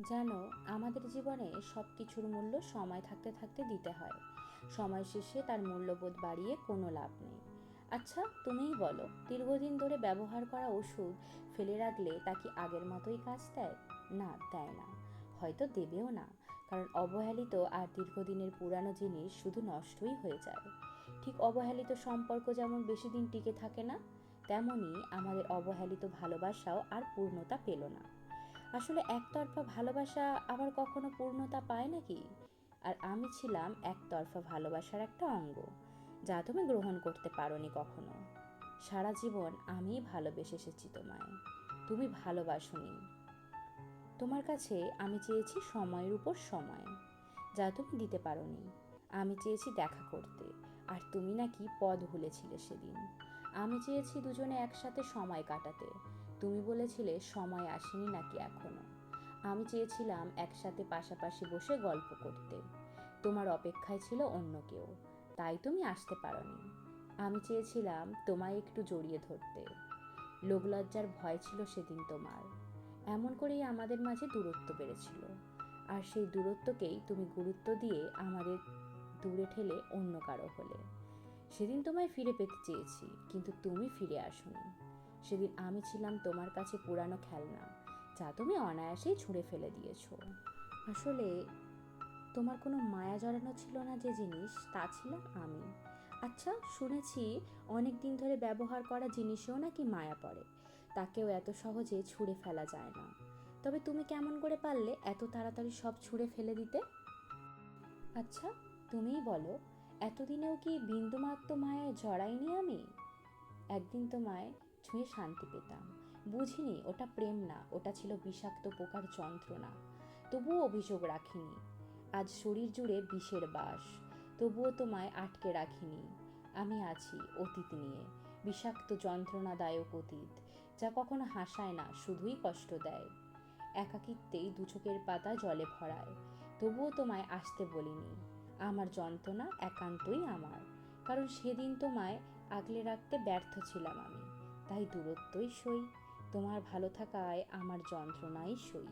জানো, আমাদের জীবনে সব কিছুর মূল্য সময় থাকতে থাকতে দিতে হয়। সময় শেষে তার মূল্যবোধ বাড়িয়ে কোনো লাভ নেই। আচ্ছা, তুমিই বলো, দীর্ঘদিন ধরে ব্যবহার করা ওষুধ ফেলে রাখলে তা কি আগের মতোই কাজ দেয়? না, দেয় না। হয়তো দেবেও না, কারণ অবহেলিত আর দীর্ঘদিনের পুরানো জিনিস শুধু নষ্টই হয়ে যায়। ঠিক অবহেলিত সম্পর্ক যেমন বেশি দিন টিকে থাকে না, তেমনি আমাদের অবহেলিত ভালোবাসাও আর পূর্ণতা পেল না। আসলে একতরফা ভালোবাসা আবার কখনো পূর্ণতা পায় নাকি? আর আমি ছিলাম একতরফা ভালোবাসার একটা অঙ্গ, যা তুমি গ্রহণ করতে পারোনি কখনো। সারা জীবন আমিই ভালোবেসে এসেছি তোমায়, তুমি ভালোবাসোনি। তোমার কাছে আমি চেয়েছি সময়ের উপর সময়, যা তুমি দিতে পারোনি। আমি চেয়েছি দেখা করতে, আর তুমি নাকি পথ ভুলেছিলে সেদিন। আমি চেয়েছি দুজনে একসাথে সময় কাটাতে, তুমি বলেছিলে সময় আসেনি নাকি এখনো। আমি চেয়েছিলাম একসাথে পাশাপাশি বসে গল্প করতে, তোমার অপেক্ষায় ছিল অন্য কেউ, তাই তুমি আসতে পারোনি। আমি চেয়েছিলাম তোমায় একটু জড়িয়ে ধরতে, লোকলজ্জার ভয় ছিল সেদিন তোমার। এমন করেই আমাদের মাঝে দূরত্ব বেড়েছিল, আর সেই দূরত্বকেই তুমি গুরুত্ব দিয়ে আমাদের দূরে ঠেলে অন্য কারো হলে। সেদিন তোমায় ফিরে পেতে চেয়েছি, কিন্তু তুমি ফিরে আসোনি। সেদিন আমি ছিলাম তোমার কাছে পুরানো খেলনা, যা তুমি অনায়াসেই ছুঁড়ে ফেলে দিয়েছো। আসলে তোমার কোনো মায়া জড়ানো ছিল না যে জিনিস, তা ছিলাম আমি। আচ্ছা, শুনেছি অনেক দিন ধরে ব্যবহার করা জিনিসেও নাকি মায়া পড়ে, তাকেও এত সহজে ছুঁড়ে ফেলা যায় না। তবে তুমি কেমন করে পারলে এত তাড়াতাড়ি সব ছুঁড়ে ফেলে দিতে? আচ্ছা, তুমিই বলো, এতদিনেও কি বিন্দুমাত্র মায়ায় জড়াইনি আমি? একদিন তোমায় ছুঁয়ে শান্তি পেতাম, বুঝিনি ওটা প্রেম না, ওটা ছিল বিষাক্ত পোকার যন্ত্রণা। তবুও অভিযোগ রাখিনি। আজ শরীর জুড়ে বিষের বাস, তবুও তোমায় আটকে রাখিনি। আমি আছি অতীত নিয়ে, বিষাক্ত যন্ত্রণাদায়ক অতীত, যা কখনো হাসায় না, শুধুই কষ্ট দেয়। একাকিত্বেই দু চোখের পাতা জলে ভরায়, তবুও তোমায় আসতে বলিনি। আমার যন্ত্রণা একান্তই আমার, কারণ সেদিন তোমায় আগলে রাখতে ব্যর্থ ছিলাম আমি। তাই দূরত্বই সই, তোমার ভালো থাকায় আমার যন্ত্রণাই সই।